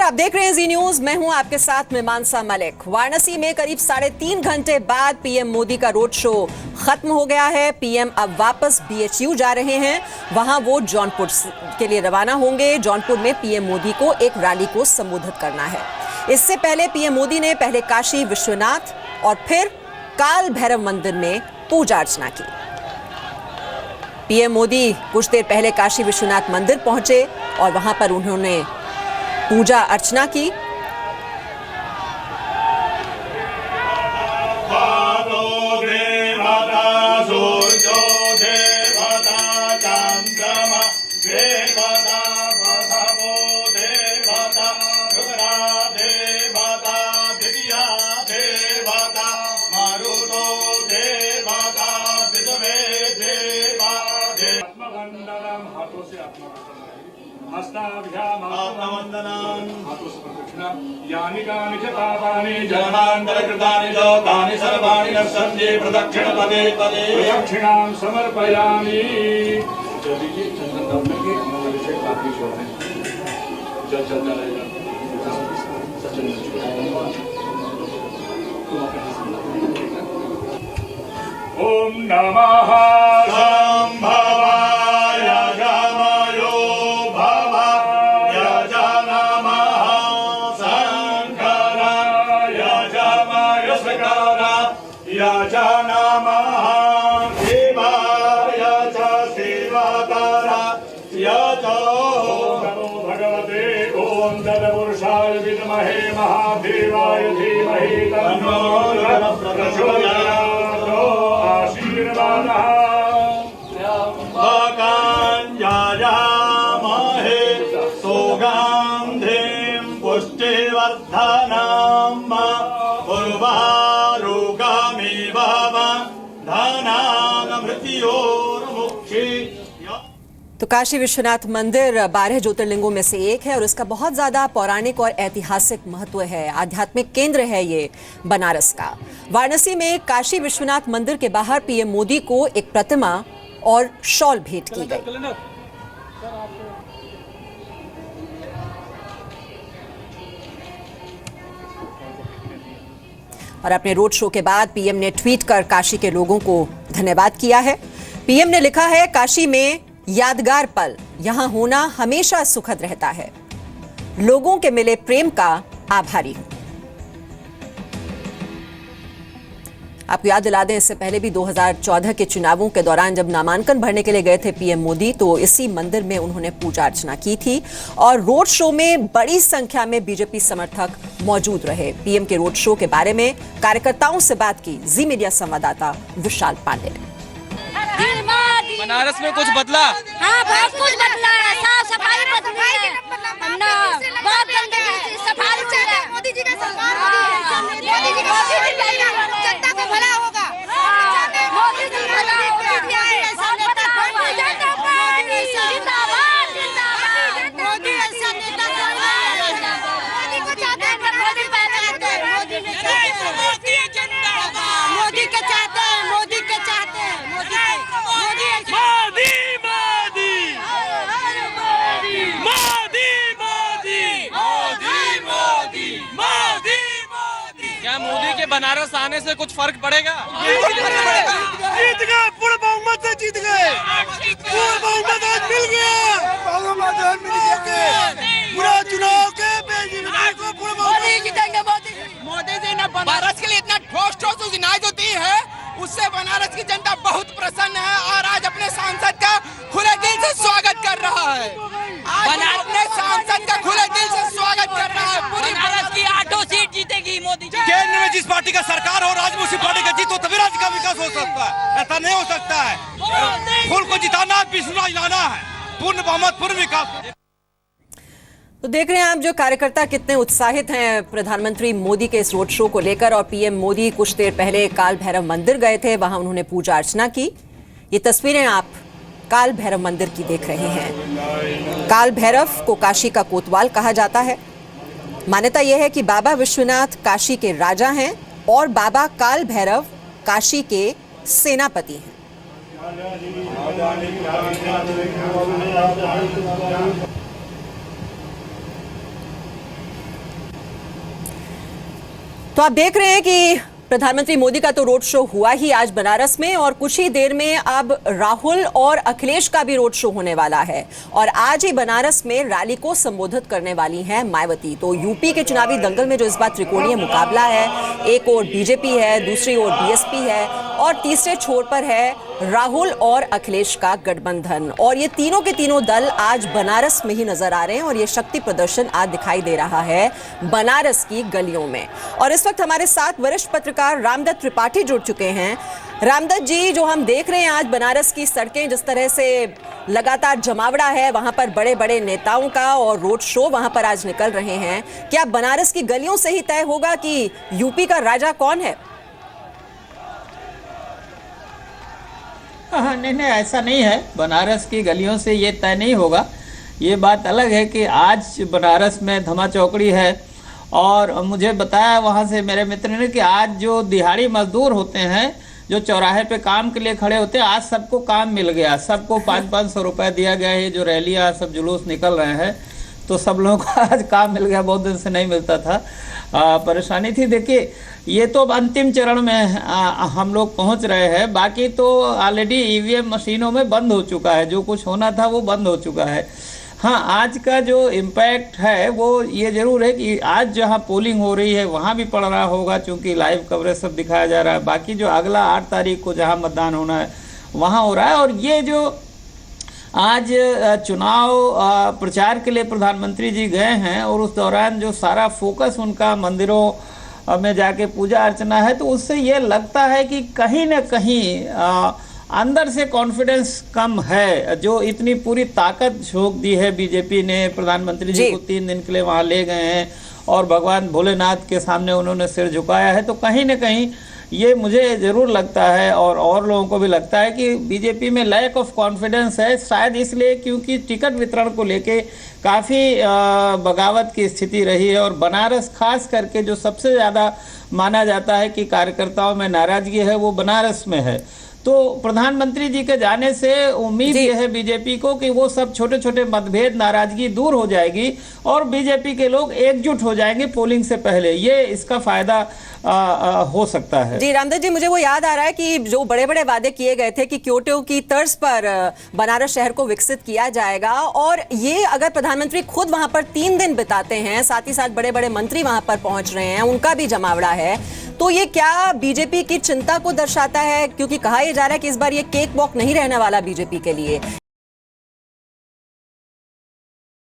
आप देख रहे हैं जी न्यूज। मैं हूं आपके साथ मीमांसा मलिक। वाराणसी में करीब 3.5 घंटे बाद पीएम मोदी का रोड शो खत्म हो गया है। पीएम अब वापस बीएचयू जा रहे हैं। वहां वो जौनपुर के लिए रवाना होंगे। जौनपुर में पीएम मोदी को एक रैली को संबोधित करना है। इससे पहले पीएम मोदी ने पहले काशी विश्वनाथ और फिर काल भैरव मंदिर में पूजा अर्चना की। पीएम मोदी कुछ देर पहले काशी विश्वनाथ मंदिर पहुंचे और वहां पर उन्होंने पूजा अर्चना की। यानि कानि च पापानि जन्मान्तरकृतानि च तानि सर्वाणि नश्यन्ति प्रदक्षिणपदे पदे प्रदक्षिणां समर्पयामि। चलता रहेगा। ओम नमः शंभवाय गमयो भवाय नमः शंकराय गमय सकाराय नमः शिवाय च शिवकाराय च नमो भगवते ओम तत्पुरुषाय विद्महे महादेवाय धीमहि तन्नो प्रचोदयात्। आशीर्वादः सौगन्धिं पुष्टिवर्धनम् उर्वारुकमिव धनान् मृत्योर्मुक्षि। तो काशी विश्वनाथ मंदिर 12 ज्योतिर्लिंगों में से एक है और इसका बहुत ज्यादा पौराणिक और ऐतिहासिक महत्व है। आध्यात्मिक केंद्र है ये बनारस का। वाराणसी में काशी विश्वनाथ मंदिर के बाहर पीएम मोदी को एक प्रतिमा और शॉल भेंट की गई। और अपने रोड शो के बाद पीएम ने ट्वीट कर काशी के लोगों को धन्यवाद किया है। पीएम ने लिखा है, काशी में यादगार पल, यहां होना हमेशा सुखद रहता है। लोगों के मिले प्रेम का आभारी हूं। आपको याद दिला दें, इससे पहले भी 2014 के चुनावों के दौरान जब नामांकन भरने के लिए गए थे पीएम मोदी, तो इसी मंदिर में उन्होंने पूजा अर्चना की थी और रोड शो में बड़ी संख्या में बीजेपी समर्थक मौजूद रहे। पीएम के रोड शो के बारे में कार्यकर्ताओं से बात की जी मीडिया संवाददाता विशाल पांडे ने। बनारस में कुछ बदला? हाँ, बहुत कुछ बदला है। साफ सफाई बदली है ना, बहुत गंदगी से सफाई चल रहा है। मोदी जी का सरकार, मोदी जी का जनता को भला होगा, मोदी जी भला होगा। ऐसा नेता कोई नहीं, जिंदाबाद जिंदाबाद। मोदी ऐसा नेता कोई नहीं, मोदी को चाहते हैं, मोदी पहले मोदी ने मोदी जिंदाबाद, मोदी के चाहते हैं, मोदी के चाहते हैं, मोदी मोदी के बनारस आने से कुछ फर्क पड़ेगा? जीत गए, पूर्ण बहुमत से जीत गए। पूर्ण बहुमत आज मिल गया, पूरा चुनाव के को पूर्ण मोदी जीतेंगे। मोदी जी ने बनारस के लिए इतना ठोस सुनाई जो दी है, उससे बनारस की जनता बहुत प्रसन्न है और आज अपने सांसद का खुले दिल से स्वागत कर रहा है। अपने सांसद का खुले दिल से स्वागत कर रहा है। पूरी बनारस की 8 सीट जीतेगी मोदी जी। केंद्र में जिस पार्टी का सरकार हो, राज्य में उसी पार्टी का जीत हो, तभी राज्य का विकास हो सकता है। ऐसा नहीं हो सकता है। फूल को जिताना, विष्णु लाना है। पूर्ण बहुमत, पूर्ण विकास। तो देख रहे हैं आप जो कार्यकर्ता कितने उत्साहित हैं प्रधानमंत्री मोदी के इस रोड शो को लेकर। और पीएम मोदी कुछ देर पहले काल भैरव मंदिर गए थे, वहां उन्होंने पूजा अर्चना की। ये तस्वीरें आप काल भैरव मंदिर की देख रहे हैं। काल भैरव को काशी का कोतवाल कहा जाता है। मान्यता यह है कि बाबा विश्वनाथ काशी के राजा हैं और बाबा काल भैरव काशी के सेनापति हैं। तो आप देख रहे हैं कि प्रधानमंत्री मोदी का तो रोड शो हुआ ही आज बनारस में, और कुछ ही देर में अब राहुल और अखिलेश का भी रोड शो होने वाला है। और आज ही बनारस में रैली को संबोधित करने वाली हैं मायावती। तो यूपी के चुनावी दंगल में जो इस बार त्रिकोणीय मुकाबला है, एक ओर बीजेपी है, दूसरी ओर बीएसपी है और तीसरे छोर पर है राहुल और अखिलेश का गठबंधन। और ये तीनों के तीनों दल आज बनारस में ही नजर आ रहे हैं और ये शक्ति प्रदर्शन आज दिखाई दे रहा है बनारस की गलियों में। और इस वक्त हमारे साथ वरिष्ठ पत्रकार रामदत्त त्रिपाठी जुड़ चुके हैं। रामदत्त जी, जो हम देख रहे हैं आज बनारस की सड़कें जिस तरह से लगातार जमावड़ा है, वहां पर बड़े बड़े नेताओं का और रोड शो वहां पर आज निकल रहे हैं, क्या बनारस की गलियों से ही तय होगा कि यूपी का राजा कौन है? नहीं, ऐसा नहीं है। बनारस की गलियों से ये तय नहीं होगा। ये बात अलग है कि आज बनारस में धमा चौकड़ी है और मुझे बताया वहाँ से मेरे मित्र ने कि आज जो दिहाड़ी मजदूर होते हैं, जो चौराहे पे काम के लिए खड़े होते हैं, आज सबको काम मिल गया। सबको 500-500 रुपये दिया गया है। जो रैलियाँ सब जुलूस निकल रहे हैं तो सब लोगों को आज काम मिल गया। बहुत दिन से नहीं मिलता था, परेशानी थी। देखिए, ये तो अब अंतिम चरण में हम लोग पहुंच रहे हैं। बाकी तो ऑलरेडी ईवीएम मशीनों में बंद हो चुका है। जो कुछ होना था वो बंद हो चुका है। हाँ, आज का जो इम्पैक्ट है वो ये जरूर है कि आज जहाँ पोलिंग हो रही है वहाँ भी पड़ रहा होगा, क्योंकि लाइव कवरेज सब दिखाया जा रहा है। बाकी जो अगला 8 तारीख को जहाँ मतदान होना है वहाँ हो रहा है। और ये जो आज चुनाव प्रचार के लिए प्रधानमंत्री जी गए हैं और उस दौरान जो सारा फोकस उनका मंदिरों में जाके पूजा अर्चना है, तो उससे ये लगता है कि कहीं न कहीं अंदर से कॉन्फिडेंस कम है। जो इतनी पूरी ताकत झोंक दी है बीजेपी ने, प्रधानमंत्री जी को 3 दिन के लिए वहाँ ले गए हैं और भगवान भोलेनाथ के सामने उन्होंने सिर झुकाया है, तो कहीं न कहीं ये मुझे ज़रूर लगता है और लोगों को भी लगता है कि बीजेपी में लैक ऑफ कॉन्फिडेंस है। शायद इसलिए क्योंकि टिकट वितरण को लेके काफ़ी बगावत की स्थिति रही है। और बनारस खास करके जो सबसे ज़्यादा माना जाता है कि कार्यकर्ताओं में नाराज़गी है, वो बनारस में है। तो प्रधानमंत्री जी के जाने से उम्मीद ये है बीजेपी को कि वो सब छोटे छोटे मतभेद, नाराजगी दूर हो जाएगी और बीजेपी के लोग एकजुट हो जाएंगे पोलिंग से पहले। ये इसका फायदा हो सकता है। जी रामदत्त जी, मुझे वो याद आ रहा है कि जो बड़े बड़े वादे किए गए थे कि क्योटो की तर्ज पर बनारस शहर को विकसित किया जाएगा, और ये अगर प्रधानमंत्री खुद वहां पर 3 दिन बिताते हैं, साथ ही साथ बड़े बड़े मंत्री वहां पर पहुंच रहे हैं, उनका भी जमावड़ा है, तो ये क्या बीजेपी की चिंता को दर्शाता है? क्योंकि कहा यह जा रहा है कि इस बार ये केक वॉक नहीं रहने वाला बीजेपी के लिए।